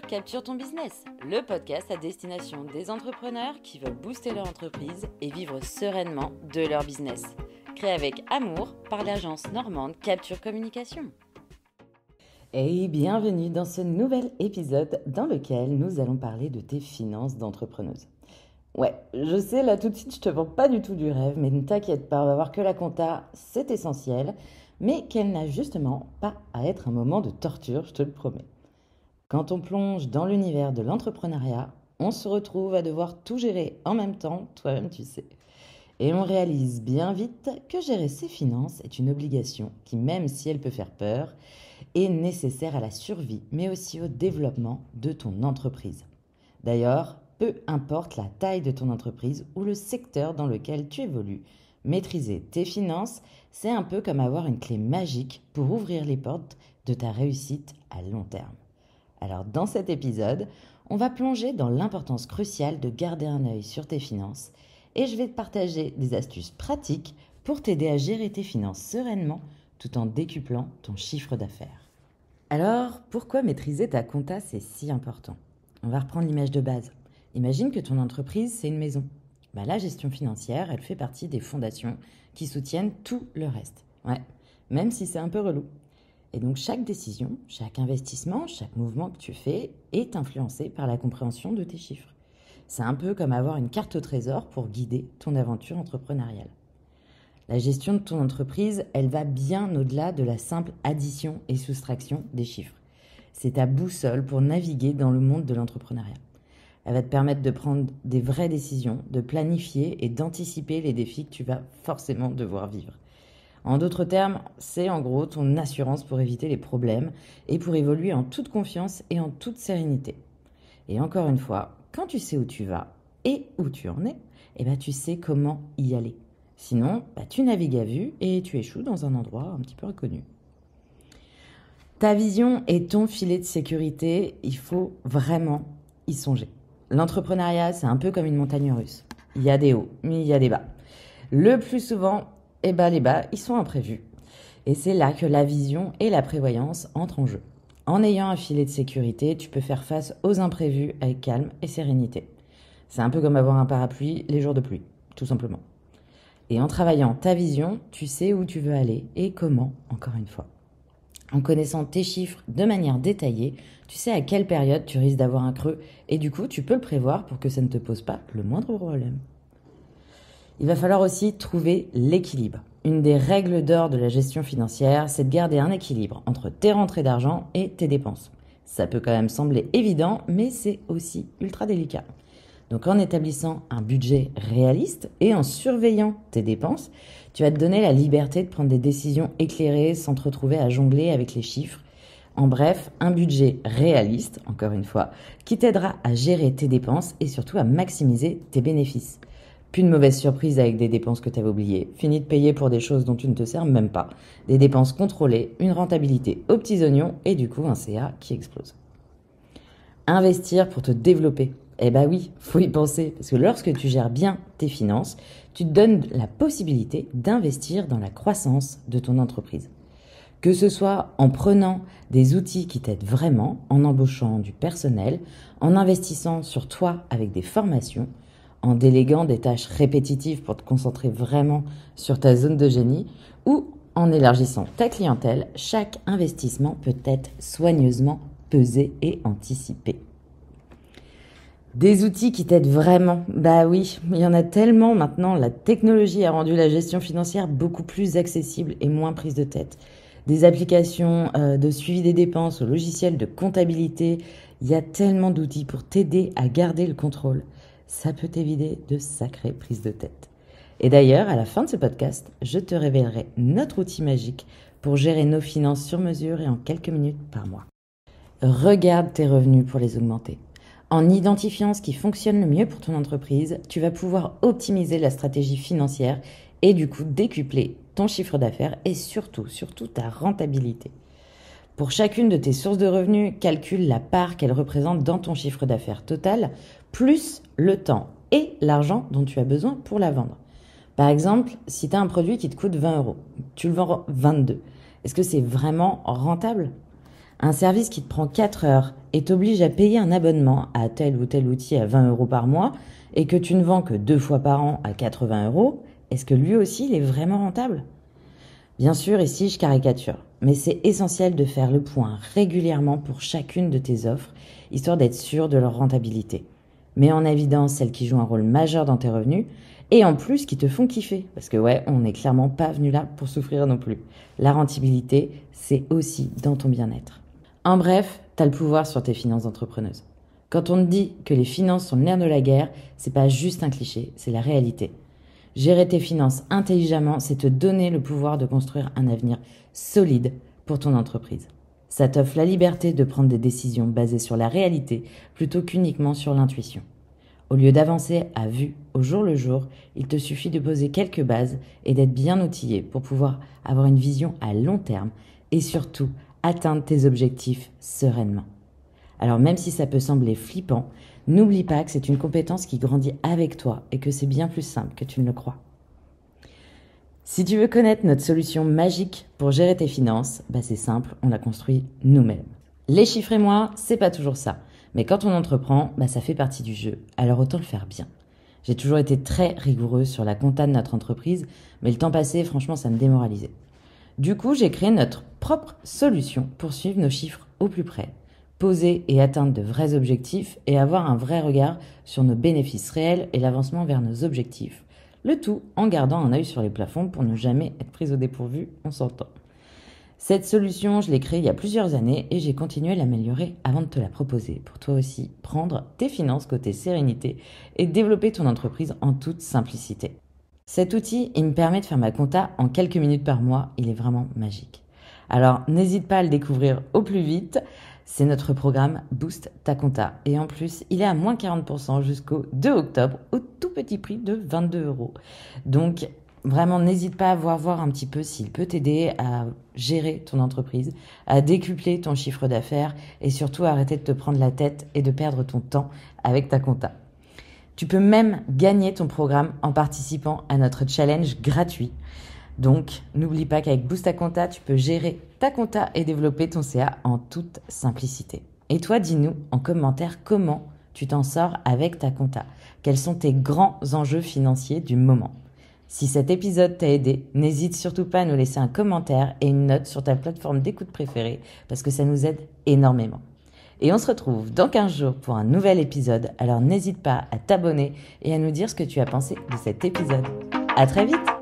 Capture ton business, le podcast à destination des entrepreneurs qui veulent booster leur entreprise et vivre sereinement de leur business. Créé avec amour par l'agence normande Capture Communication. Et bienvenue dans ce nouvel épisode dans lequel nous allons parler de tes finances d'entrepreneuse. Ouais, je sais, là tout de suite, je te vends pas du tout du rêve, mais ne t'inquiète pas, on va voir que la compta, c'est essentiel, mais qu'elle n'a justement pas à être un moment de torture, je te le promets. Quand on plonge dans l'univers de l'entrepreneuriat, on se retrouve à devoir tout gérer en même temps, toi-même tu sais. Et on réalise bien vite que gérer ses finances est une obligation qui, même si elle peut faire peur, est nécessaire à la survie, mais aussi au développement de ton entreprise. D'ailleurs, peu importe la taille de ton entreprise ou le secteur dans lequel tu évolues, maîtriser tes finances, c'est un peu comme avoir une clé magique pour ouvrir les portes de ta réussite à long terme. Alors dans cet épisode, on va plonger dans l'importance cruciale de garder un œil sur tes finances et je vais te partager des astuces pratiques pour t'aider à gérer tes finances sereinement tout en décuplant ton chiffre d'affaires. Alors, pourquoi maîtriser ta compta, c'est si important ? On va reprendre l'image de base. Imagine que ton entreprise, c'est une maison. La gestion financière, elle fait partie des fondations qui soutiennent tout le reste. Ouais, même si c'est un peu relou. Et donc chaque décision, chaque investissement, chaque mouvement que tu fais est influencé par la compréhension de tes chiffres. C'est un peu comme avoir une carte au trésor pour guider ton aventure entrepreneuriale. La gestion de ton entreprise, elle va bien au-delà de la simple addition et soustraction des chiffres. C'est ta boussole pour naviguer dans le monde de l'entrepreneuriat. Elle va te permettre de prendre des vraies décisions, de planifier et d'anticiper les défis que tu vas forcément devoir vivre. En d'autres termes, c'est en gros ton assurance pour éviter les problèmes et pour évoluer en toute confiance et en toute sérénité. Et encore une fois, quand tu sais où tu vas et où tu en es, tu sais comment y aller. Sinon, tu navigues à vue et tu échoues dans un endroit un petit peu inconnu. Ta vision est ton filet de sécurité, il faut vraiment y songer. L'entrepreneuriat, c'est un peu comme une montagne russe. Il y a des hauts, mais il y a des bas. Le plus souvent, les bas, ils sont imprévus. Et c'est là que la vision et la prévoyance entrent en jeu. En ayant un filet de sécurité, tu peux faire face aux imprévus avec calme et sérénité. C'est un peu comme avoir un parapluie les jours de pluie, tout simplement. Et en travaillant ta vision, tu sais où tu veux aller et comment, encore une fois. En connaissant tes chiffres de manière détaillée, tu sais à quelle période tu risques d'avoir un creux et du coup, tu peux le prévoir pour que ça ne te pose pas le moindre problème. Il va falloir aussi trouver l'équilibre. Une des règles d'or de la gestion financière, c'est de garder un équilibre entre tes rentrées d'argent et tes dépenses. Ça peut quand même sembler évident, mais c'est aussi ultra délicat. Donc en établissant un budget réaliste et en surveillant tes dépenses, tu vas te donner la liberté de prendre des décisions éclairées sans te retrouver à jongler avec les chiffres. En bref, un budget réaliste, encore une fois, qui t'aidera à gérer tes dépenses et surtout à maximiser tes bénéfices. Plus de mauvaises surprises avec des dépenses que tu avais oubliées. Fini de payer pour des choses dont tu ne te sers même pas. Des dépenses contrôlées, une rentabilité aux petits oignons et du coup un CA qui explose. Investir pour te développer. Oui, faut y penser. Parce que lorsque tu gères bien tes finances, tu te donnes la possibilité d'investir dans la croissance de ton entreprise. Que ce soit en prenant des outils qui t'aident vraiment, en embauchant du personnel, en investissant sur toi avec des formations, en déléguant des tâches répétitives pour te concentrer vraiment sur ta zone de génie ou en élargissant ta clientèle, chaque investissement peut être soigneusement pesé et anticipé. Des outils qui t'aident vraiment, oui, il y en a tellement maintenant, la technologie a rendu la gestion financière beaucoup plus accessible et moins prise de tête. Des applications de suivi des dépenses, au logiciel de comptabilité, il y a tellement d'outils pour t'aider à garder le contrôle. Ça peut t'éviter de sacrées prises de tête. Et d'ailleurs, à la fin de ce podcast, je te révélerai notre outil magique pour gérer nos finances sur mesure et en quelques minutes par mois. Regarde tes revenus pour les augmenter. En identifiant ce qui fonctionne le mieux pour ton entreprise, tu vas pouvoir optimiser la stratégie financière et du coup décupler ton chiffre d'affaires et surtout ta rentabilité. Pour chacune de tes sources de revenus, calcule la part qu'elle représente dans ton chiffre d'affaires total, plus le temps et l'argent dont tu as besoin pour la vendre. Par exemple, si tu as un produit qui te coûte 20 €, tu le vends 22. Est-ce que c'est vraiment rentable ? Un service qui te prend 4 heures et t'oblige à payer un abonnement à tel ou tel outil à 20 € par mois et que tu ne vends que 2 fois par an à 80 €, est-ce que lui aussi il est vraiment rentable ? Bien sûr, ici je caricature, mais c'est essentiel de faire le point régulièrement pour chacune de tes offres, histoire d'être sûr de leur rentabilité. Mets en évidence celles qui jouent un rôle majeur dans tes revenus et en plus qui te font kiffer, parce que ouais, on n'est clairement pas venu là pour souffrir non plus. La rentabilité, c'est aussi dans ton bien-être. En bref, t'as le pouvoir sur tes finances d'entrepreneuse. Quand on te dit que les finances sont le nerf de la guerre, c'est pas juste un cliché, c'est la réalité. Gérer tes finances intelligemment, c'est te donner le pouvoir de construire un avenir solide pour ton entreprise. Ça t'offre la liberté de prendre des décisions basées sur la réalité plutôt qu'uniquement sur l'intuition. Au lieu d'avancer à vue au jour le jour, il te suffit de poser quelques bases et d'être bien outillé pour pouvoir avoir une vision à long terme et surtout atteindre tes objectifs sereinement. Alors même si ça peut sembler flippant, n'oublie pas que c'est une compétence qui grandit avec toi et que c'est bien plus simple que tu ne le crois. Si tu veux connaître notre solution magique pour gérer tes finances, c'est simple, on l'a construit nous-mêmes. Les chiffres et moi, c'est pas toujours ça. Mais quand on entreprend, ça fait partie du jeu, alors autant le faire bien. J'ai toujours été très rigoureuse sur la compta de notre entreprise, mais le temps passé, franchement, ça me démoralisait. Du coup, j'ai créé notre propre solution pour suivre nos chiffres au plus près, poser et atteindre de vrais objectifs et avoir un vrai regard sur nos bénéfices réels et l'avancement vers nos objectifs. Le tout en gardant un œil sur les plafonds pour ne jamais être prise au dépourvu, on s'entend. Cette solution, je l'ai créée il y a plusieurs années et j'ai continué à l'améliorer avant de te la proposer pour toi aussi prendre tes finances côté sérénité et développer ton entreprise en toute simplicité. Cet outil, il me permet de faire ma compta en quelques minutes par mois. Il est vraiment magique. Alors, n'hésite pas à le découvrir au plus vite. C'est notre programme Boost ta compta. Et en plus, il est à moins 40% jusqu'au 2 octobre au tout petit prix de 22 €. Donc, vraiment, n'hésite pas à voir un petit peu s'il peut t'aider à gérer ton entreprise, à décupler ton chiffre d'affaires et surtout à arrêter de te prendre la tête et de perdre ton temps avec ta compta. Tu peux même gagner ton programme en participant à notre challenge gratuit. Donc, n'oublie pas qu'avec Boost ta compta, tu peux gérer ta compta et développer ton CA en toute simplicité. Et toi, dis-nous en commentaire comment tu t'en sors avec ta compta. Quels sont tes grands enjeux financiers du moment? Si cet épisode t'a aidé, n'hésite surtout pas à nous laisser un commentaire et une note sur ta plateforme d'écoute préférée parce que ça nous aide énormément. Et on se retrouve dans 15 jours pour un nouvel épisode, alors n'hésite pas à t'abonner et à nous dire ce que tu as pensé de cet épisode. À très vite!